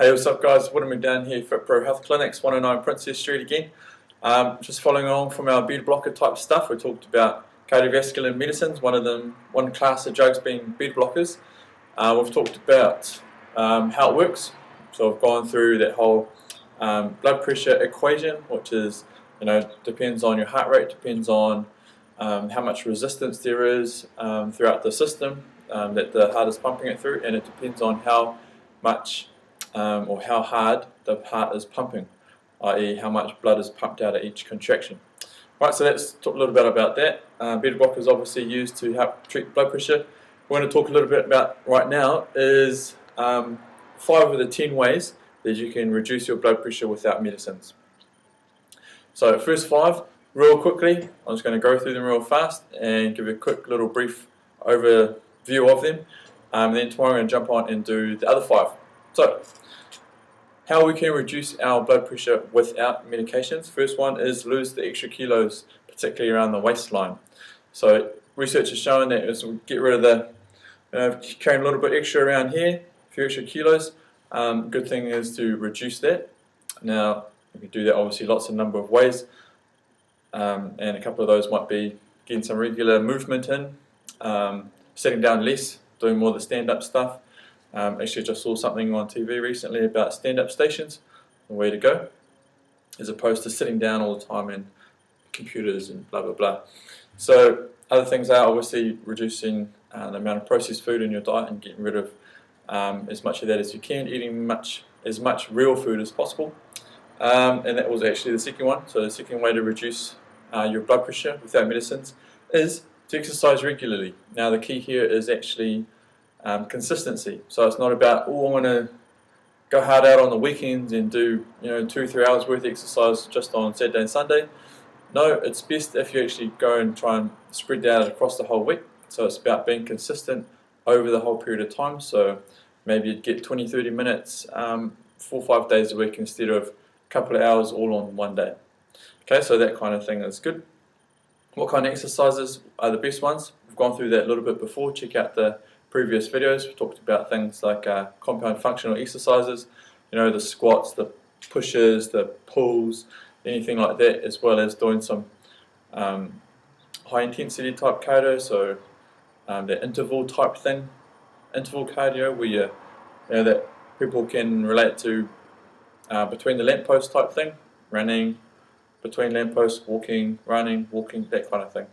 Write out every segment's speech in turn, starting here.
Hey, what's up guys? Woodham down here, FitPro Health Clinics, 109 Princess Street again. Just following along from our beta blocker type stuff, we talked about cardiovascular medicines, one class of drugs being beta blockers. We've talked about how it works, so we've gone through that whole blood pressure equation, which is, depends on your heart rate, depends on how much resistance there is throughout the system that the heart is pumping it through, and it depends on how much or how hard the heart is pumping, i.e. how much blood is pumped out at each contraction. Right, so let's talk a little bit about that. Beta blocker is obviously used to help treat blood pressure. We're going to talk a little bit about right now is 5 of the 10 ways that you can reduce your blood pressure without medicines. So first 5, real quickly, I'm just going to go through them real fast and give you a quick little brief overview of them. Then tomorrow I'm going to jump on and do the other 5. So, how we can reduce our blood pressure without medications. First one is lose the extra kilos, particularly around the waistline. So research has shown that as we get rid of the carrying a little bit extra around here, a few extra kilos, good thing is to reduce that. Now you can do that obviously lots of number of ways, and a couple of those might be getting some regular movement in, sitting down less, doing more of the stand-up stuff. Actually just saw something on TV recently about stand-up stations, the way to go, as opposed to sitting down all the time in computers and blah blah blah. So other things are obviously reducing the amount of processed food in your diet and getting rid of as much of that as you can, eating as much real food as possible. And that was actually the second one. So the second way to reduce your blood pressure without medicines is to exercise regularly. Now the key here is actually consistency. So it's not about, oh, I want to go hard out on the weekends and do 2-3 hours worth of exercise just on Saturday and Sunday. No, it's best if you actually go and try and spread that out across the whole week. So it's about being consistent over the whole period of time. So maybe you'd get 20-30 minutes 4 or 5 days a week instead of a couple of hours all on one day. Okay, so that kind of thing is good. What kind of exercises are the best ones? We've gone through that a little bit before. Check out the previous videos. We talked about things like compound functional exercises, the squats, the pushes, the pulls, anything like that, as well as doing some high intensity type cardio, so the interval type thing, interval cardio, where that people can relate to between the lamppost type thing, running between lampposts, walking, running, walking, that kind of thing.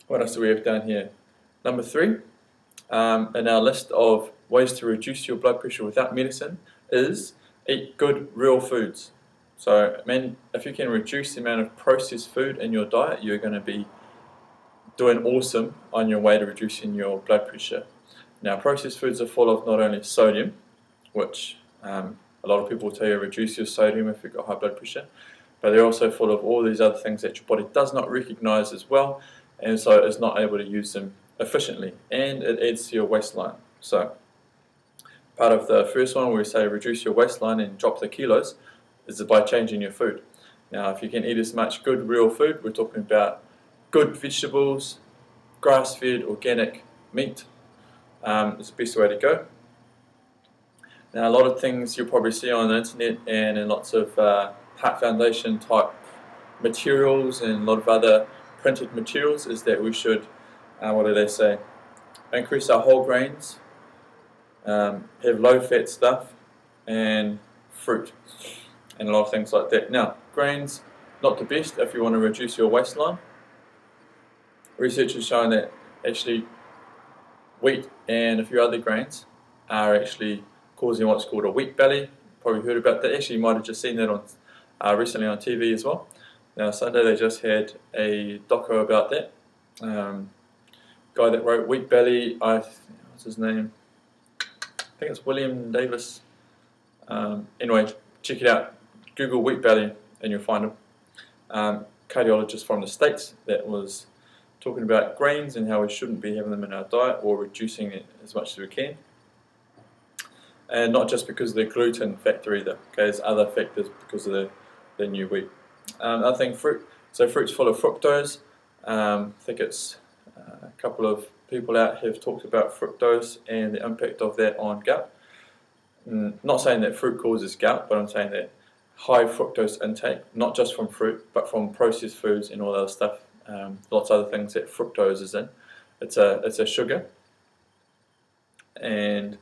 What else do we have down here? Number 3 in our list of ways to reduce your blood pressure without medicine is eat good real foods. So if you can reduce the amount of processed food in your diet, you're going to be doing awesome on your way to reducing your blood pressure. Now processed foods are full of not only sodium, which a lot of people will tell you reduce your sodium if you've got high blood pressure, but they're also full of all these other things that your body does not recognize as well, and so it's not able to use them efficiently, and it adds to your waistline. So part of the first one where we say reduce your waistline and drop the kilos is by changing your food. Now if you can eat as much good real food, we're talking about good vegetables, grass-fed organic meat, is the best way to go. Now a lot of things you'll probably see on the internet and in lots of Heart Foundation type materials and a lot of other printed materials is that we should, what do they say, increase our whole grains, have low fat stuff, and fruit, and a lot of things like that. Now grains, not the best if you want to reduce your waistline. Research has shown that actually wheat and a few other grains are actually causing what's called a wheat belly. Probably heard about that. Actually you might have just seen that on recently on TV as well. Now Sunday they just had a doco about that. Guy that wrote Wheat Belly, what's his name? I think it's William Davis. Anyway, check it out. Google Wheat Belly and you'll find him. Cardiologist from the States that was talking about grains and how we shouldn't be having them in our diet or reducing it as much as we can. And not just because of the gluten factor either. Okay, there's other factors because of the new wheat. Another thing, fruit. So fruit's full of fructose. I think it's a couple of people out have talked about fructose and the impact of that on gut. Not saying that fruit causes gout, but I'm saying that high fructose intake, not just from fruit, but from processed foods and all that other stuff, lots of other things that fructose is in. It's a sugar, and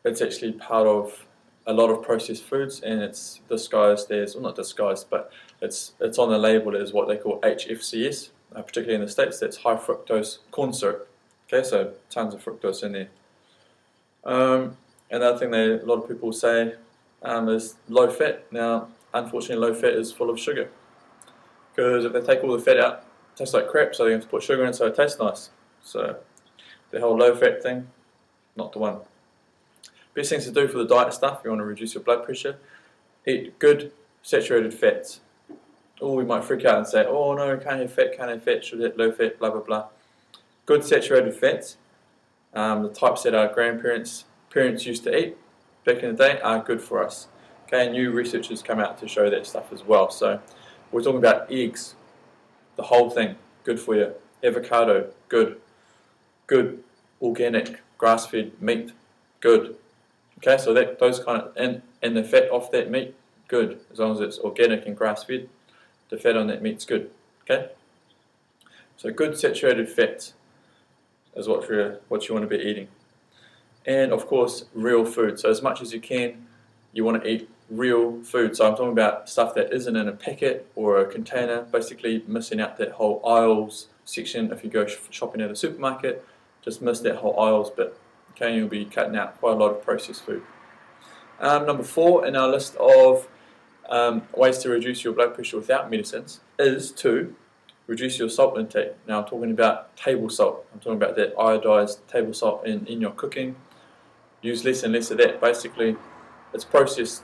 it's actually part of a lot of processed foods, and it's disguised as, well, not disguised, but it's on the label as what they call HFCS, particularly in the States. That's high fructose corn syrup. Okay, so tons of fructose in there. Another thing that a lot of people say is low fat. Now, unfortunately, low fat is full of sugar, because if they take all the fat out, it tastes like crap, so they have to put sugar in so it tastes nice. So the whole low fat thing, not the one. Best things to do for the diet stuff, if you want to reduce your blood pressure, eat good saturated fats. Or we might freak out and say, oh no, can't have fat, should have low fat, blah blah blah. Good saturated fats, the types that our parents used to eat back in the day, are good for us. Okay, new research has come out to show that stuff as well. So we're talking about eggs, the whole thing, good for you. Avocado, good. Good organic grass-fed meat, good. Okay, so those kind of, and the fat off that meat, good. As long as it's organic and grass-fed, the fat on that meat's good. Okay, so good saturated fats is what you want to be eating, and of course real food. So as much as you can, you want to eat real food. So I'm talking about stuff that isn't in a packet or a container. Basically, missing out that whole aisles section. If you go shopping at a supermarket, just miss that whole aisles bit. Okay, you'll be cutting out quite a lot of processed food. Number 4 in our list of ways to reduce your blood pressure without medicines is to reduce your salt intake. Now I'm talking about table salt. I'm talking about that iodized table salt in your cooking. Use less and less of that. Basically, it's processed,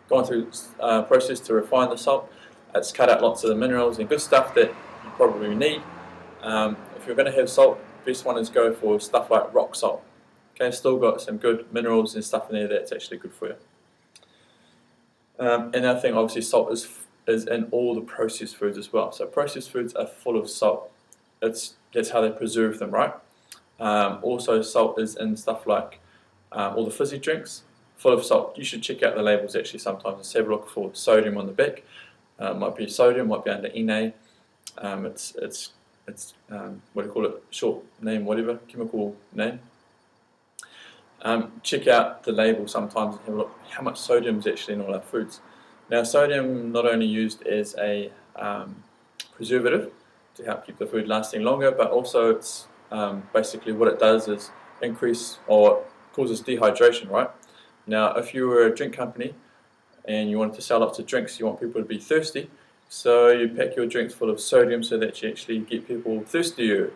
gone through process to refine the salt. It's cut out lots of the minerals and good stuff that you probably need. If you're going to have salt, the best one is go for stuff like rock salt. Okay, still got some good minerals and stuff in there that's actually good for you. Another thing, obviously, salt is in all the processed foods as well. So processed foods are full of salt. That's how they preserve them, right? Also, salt is in stuff like all the fizzy drinks, full of salt. You should check out the labels actually sometimes and have a look for sodium on the back. Might be sodium, might be under Na. It's what do you call it? Short name, whatever, chemical name. Check out the label sometimes and have a look how much sodium is actually in all our foods. Now, sodium not only used as a preservative to help keep the food lasting longer, but also it's basically what it does is increase or causes dehydration, right? Now, if you were a drink company and you wanted to sell lots of drinks, you want people to be thirsty, so you pack your drinks full of sodium so that you actually get people thirstier,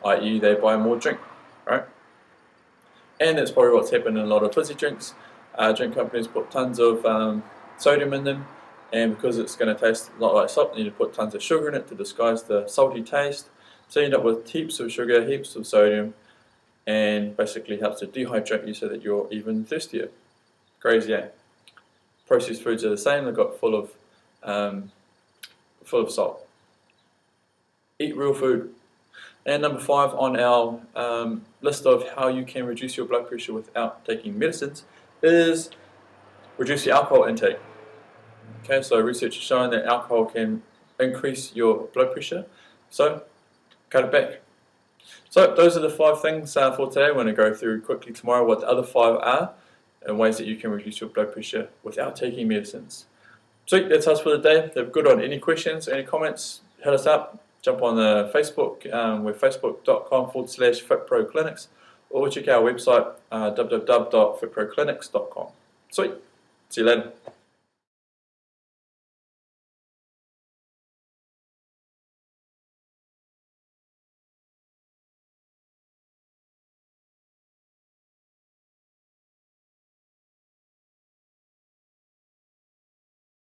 i.e. they buy more drink, right? And that's probably what's happened in a lot of fizzy drinks. Drink companies put tons of sodium in them, and because it's going to taste a lot like salt, you need to put tons of sugar in it to disguise the salty taste. So you end up with heaps of sugar, heaps of sodium, and basically helps to dehydrate you so that you're even thirstier. Crazy, eh? Processed foods are the same. They've got full of salt. Eat real food. And number 5 on our list of how you can reduce your blood pressure without taking medicines is reduce your alcohol intake. Okay, so research has shown that alcohol can increase your blood pressure, so cut it back. So those are the 5 things for today. We're going to go through quickly tomorrow what the other 5 are and ways that you can reduce your blood pressure without taking medicines. So that's us for the day. If good on any questions, any comments, hit us up. Jump on the Facebook, we're facebook.com/FitProClinics, or check out our website, www.fitproclinics.com. Sweet, see you later.